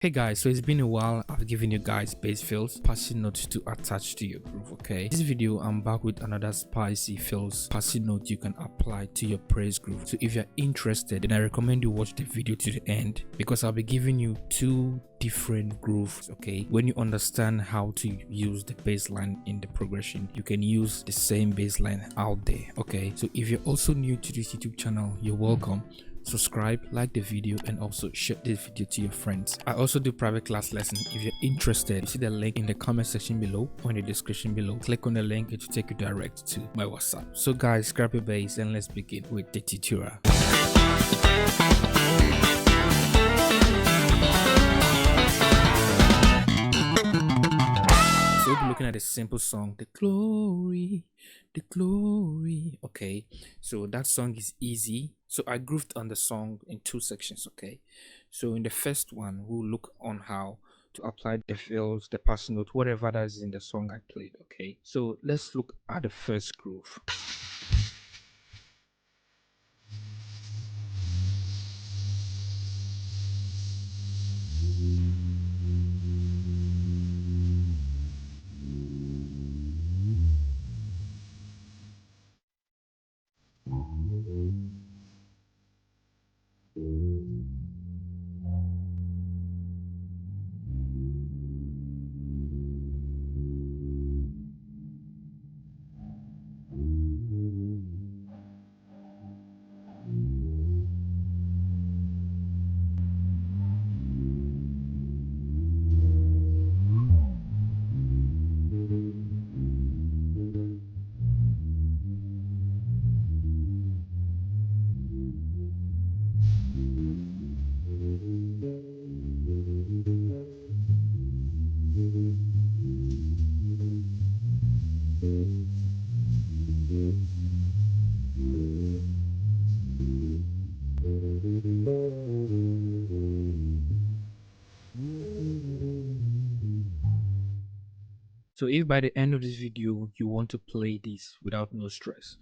Hey guys, so it's been a while. I've given you guys bass fills, passing notes to attach to your groove. Okay, this video I'm back with another spicy fills passing note you can apply to your praise groove. So if you're interested, then I recommend you watch the video to the end because I'll be giving you two different grooves. Okay, when you understand how to use the bass line in the progression, you can use the same bass line out there. Okay, so if you're also new to this YouTube channel, you're welcome. Subscribe, like the video, and also share this video to your friends. I also do private class lessons. If you're interested, you see the link in the comment section below or in the description below. Click on the link, it will take you direct to my WhatsApp. So guys, grab your bass and let's begin with the tutorial. So we'll be looking at a simple song, the glory. Okay, so that song is easy. So I grooved on the song in two sections. Okay, so in the first one we'll look on how to apply the fills, the pass note, whatever that is in the song I played. Okay, so let's look at the first groove. So if by the end of this video you want to play this without no stress,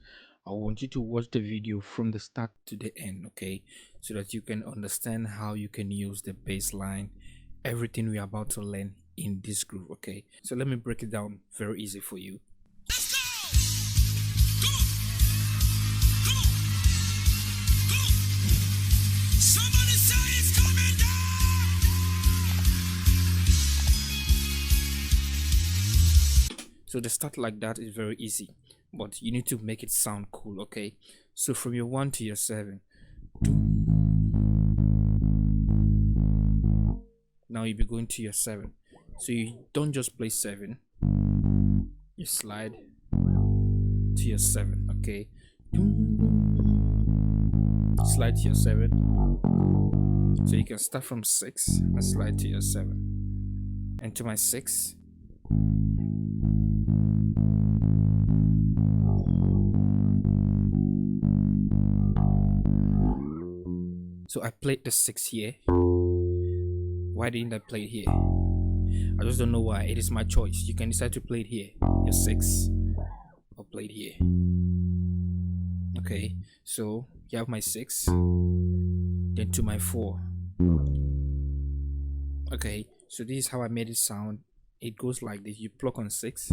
I want you to watch the video from the start to the end, okay, so that you can understand how you can use the bass line, everything we're about to learn in this groove. Okay, so let me break it down very easy for you. Let's go! Come on! Come on! Come on! Somebody say it's coming down! So the start like that is very easy, but you need to make it sound cool. Okay, so from your 1 to your 7, now you'll be going to your 7. So you don't just play 7, you slide to your 7. Okay, slide to your 7. So you can start from 6 and slide to your 7 and to my 6. So I played the 6 here. Why didn't I play it here? I just don't know why. It is my choice. You can decide to play it here, your 6, or play it here. Okay, so you have my 6, then to my 4. Okay, so this is how I made it sound. It goes like this. You pluck on 6.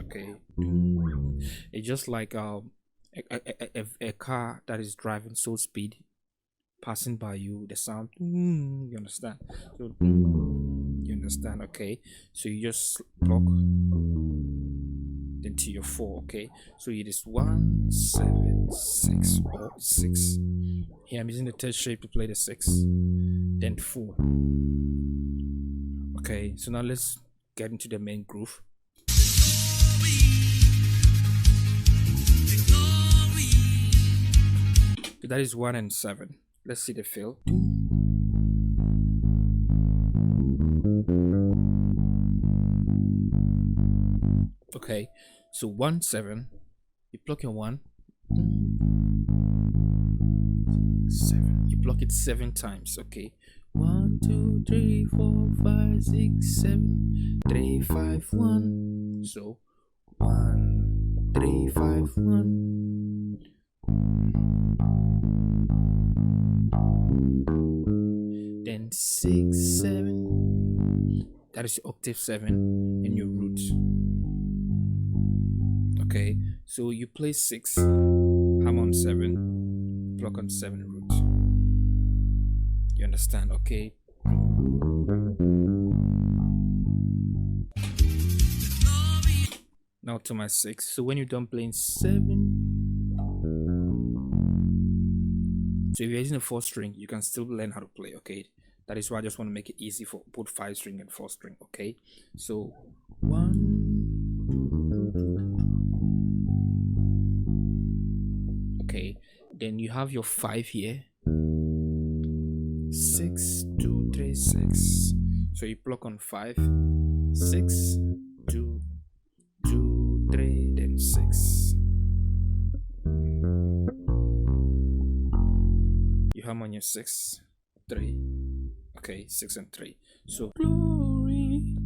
Okay, it's just like a car that is driving so speed, passing by you, the sound, you understand? So you understand? Okay, so you just block then to your 4. Okay, so it is 1 7 6 or 6. Here I'm using the third shape to play the 6, then 4. Okay, so now let's get into the main groove. So that is 1 and 7. Let's see the fill. Okay, so 1 7. You pluck your 1, 7. You pluck it 7 times. Okay, 1 2 3 4 5 6 7 3 5 1. So 1 3 5 1. then 6, 7. That is your octave 7 and your root. Okay, so you play 6, hum on 7, pluck on 7 root. You understand? Okay. Now to my 6. So when you're done playing 7, so if you're using a 4 string, you can still learn how to play. Okay, that is why I just want to make it easy for both 5 string and 4 string. Okay, so 1. Okay, then you have your 5 here. 6, 2, 3, 6. So you pluck on 5, 6, 2, 2, 3, then 6. You hum on your 6, 3. Okay, 6 and 3. So glory.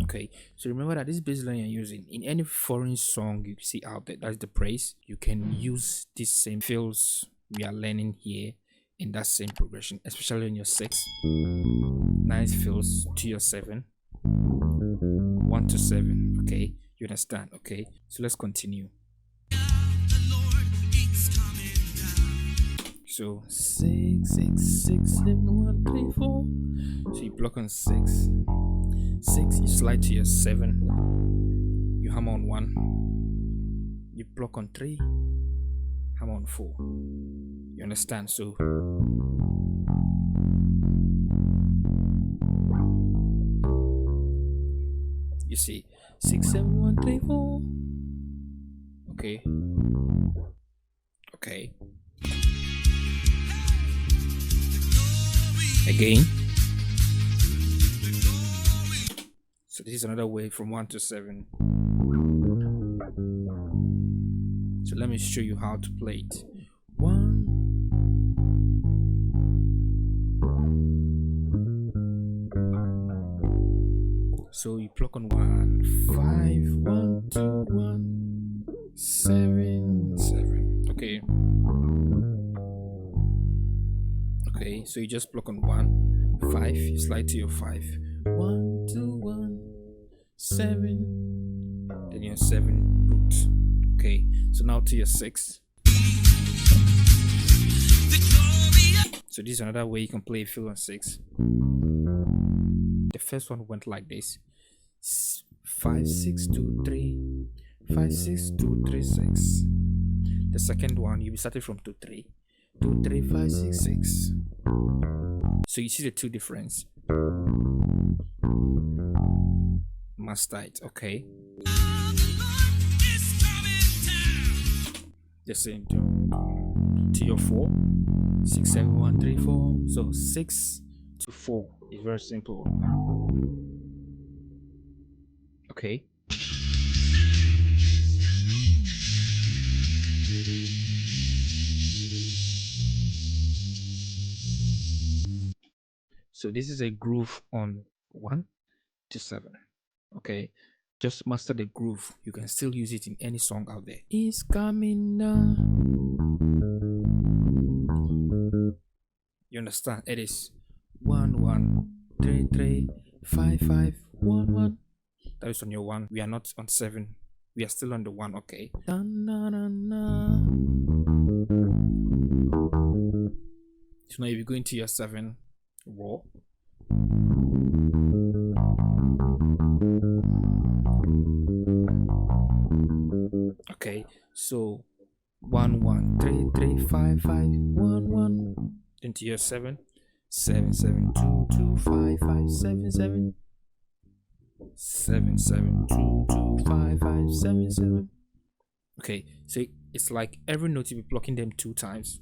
Okay, so remember that this bass line you're using in any foreign song you see out there, that's the praise. You can use these same fills we are learning here in that same progression, especially on your 6. Nice fills to your 7, 1 to 7. Okay, you understand? Okay, so let's continue. So 6, 6, 6, 7, 1, 3, 4. So you block on 6, 6, you slide to your 7, you hum on 1, you block on 3, hum on 4. You understand? So you see 6, 7, 1, 3, 4. Okay. Okay. Again. So this is another way from 1 to 7. So let me show you how to play it. 1. So you pluck on 1, 5, 1, 2, 1, 7, 7. Okay. Okay, so you just pluck on 1, 5, you slide to your 5, 1, 2, 1, 7, then your 7 root. Okay, so now to your 6. So this is another way you can play a fill on 6. The first one went like this: 5, 6, 2, 3, 5, 6, 2, 3, 6. The second one, you'll be starting from 2, 3. 2, 3, 5, 6, 6. So you see the two difference. Master it, okay? The same to your 4. 6, 7, 1, 3, 4. So 6 to 4 is very simple. Okay. So this is a groove on 1 to 7. Okay, just master the groove. You can still use it in any song out there. It's coming now. You understand? It is 1, 1, 3, 3, 5, 5, 1, 1. That is on your 1. We are not on 7. We are still on the 1. Okay. Da, na, na, na. So now if you go into your 7 raw, okay, so 1, 1, 3, 3, 5, 5, 1, 1 into your 7, 7, 7, 2, 2, 5, 5, 7, 7, 7, 7, 2, 2, 5, 5, 7, 7. Okay, so it's like every note you'll be plucking them 2 times.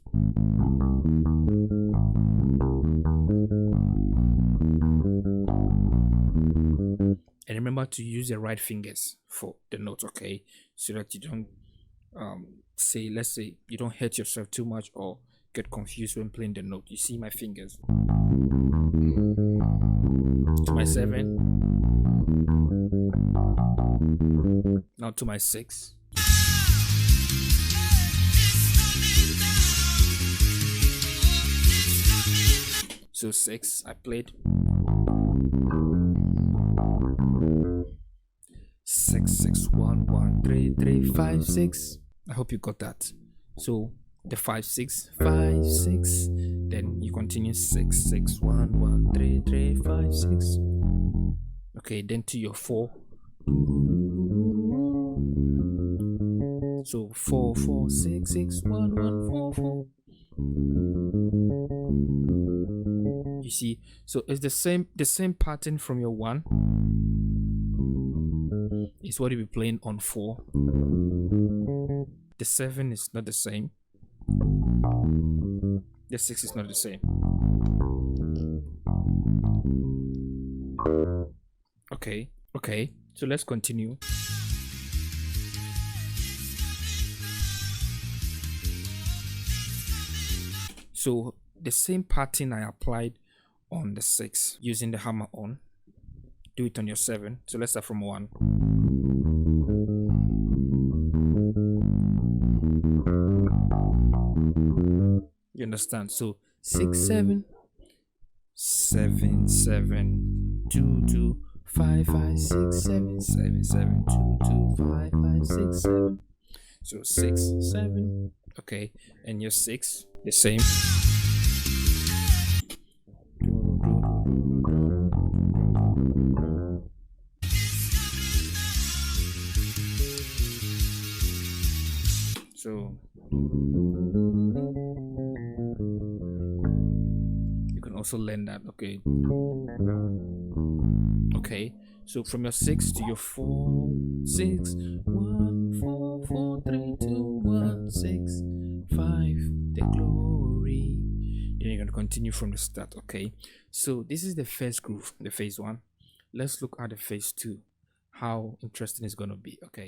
And remember to use the right fingers for the notes, okay? So that you don't let's say you don't hurt yourself too much or get confused when playing the note. You see my fingers. To my 7. Now to my 6. So 6, I played 6 6 1 1 3 3 5 6. I hope you got that. So the 5 6 5 6, then you continue 6 6 1 1 3 3 5 6. Okay, then to your 4. So 4 4 6 6 1 1 4 4. You see, so it's the same pattern from your 1. Is what you'll be playing on 4. The 7 is not the same. The 6 is not the same. Okay, so let's continue. So the same pattern I applied on the 6 using the hammer on, do it on your 7. So let's start from 1. You understand? So 6 7 7 7 2 2 5 5 6 7 7 7 2 2 5 5 6 7. So 6 7. Okay, and your 6 the same. So you can also learn that. Okay, so from your 6 to your 4 6 1 4 4 3 2 1 6 5, the glory. Then you're going to continue from the start. Okay, so this is the first groove, the phase 1. Let's look at the phase 2, how interesting it's going to be. Okay,